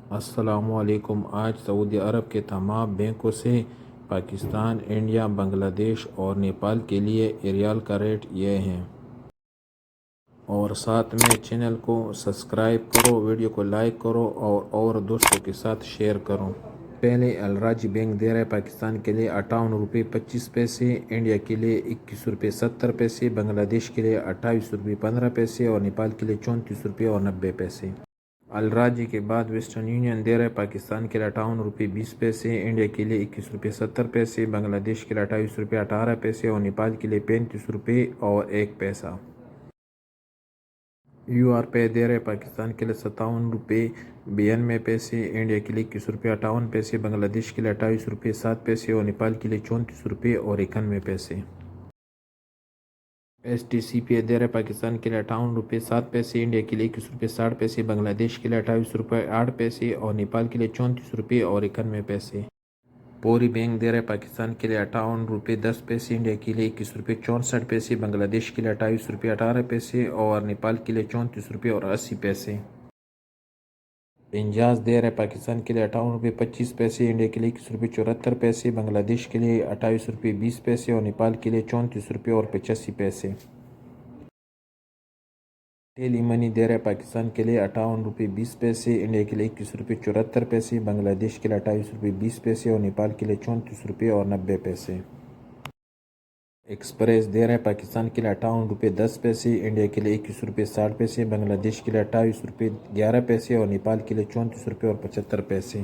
السلام علیکم۔ آج سعودی عرب کے تمام بینکوں سے پاکستان، انڈیا، بنگلہ دیش اور نیپال کے لیے ریال کا ریٹ یہ ہیں۔ اور ساتھ میں چینل کو سبسکرائب کرو، ویڈیو کو لائک کرو اور دوستوں کے ساتھ شیئر کرو۔ پہلے الراجی بینک دے رہے پاکستان کے لیے 58 روپے 25 پیسے، انڈیا کے لیے 21 روپے 70 پیسے، بنگلہ دیش کے لیے 28 روپے 15 پیسے اور نیپال کے لیے 34 روپے اور 90 پیسے۔ الراجی کے بعد ویسٹرن یونین دے رہے پاکستان کے لیے 58 روپے 20 پیسے، انڈیا کے لیے 21 روپے 70 پیسے، بنگلہ دیش کے لیے 28 روپے 18 پیسے اور نیپال کے لیے 35 روپے اور 1 پیسہ۔ یو آر پے دے رہے پاکستان کے لیے 57 روپے 92 پیسے، انڈیا کے لیے 21 روپے 58 پیسے، بنگلہ دیش کے لیے 28 روپے 7 پیسے اور نیپال کے لیے 34 روپے اور 91 پیسے۔ ایس ٹی سی پی دے رہے پاکستان کے لیے 58 روپے 7 پیسے، انڈیا کے لیے 21 روپے 60 پیسے، بنگلہ دیش کے لیے 28 روپے 8 پیسے اور نیپال کے لیے 34 روپے اور 91 پیسے۔ پوری بینک دے رہے پاکستان کے لیے 58 روپے 10 پیسے، انڈیا کے لیے 21 روپے 64 پیسے، بنگلہ دیش کے لیے 28 روپے 18 پیسے اور نیپال کے لیے 34 روپے اور 80 پیسے۔ انجاز دے رہے پاکستان کے لیے 58 روپے 25 پیسے، انڈیا کے لیے 21 روپے 74 پیسے، بنگلہ دیش کے لیے 28 روپے 20 پیسے اور نیپال کے لیے 34 روپے اور 85 پیسے۔ ٹیلی منی دے رہے پاکستان کے لیے 58 روپے 20 پیسے، انڈیا کے لیے 21 روپے 74 پیسے، بنگلہ دیش کے لیے 28 روپے 20 پیسے اور نیپال کے لیے 34 روپے اور 90 پیسے۔ ایکسپریس دے رہے پاکستان کے لیے 58 روپے 10 پیسے، انڈیا کے لیے 21 روپے 60 پیسے، بنگلہ دیش کے لیے 28 روپے 11 پیسے اور نیپال کے لیے 34 روپے اور 75 پیسے۔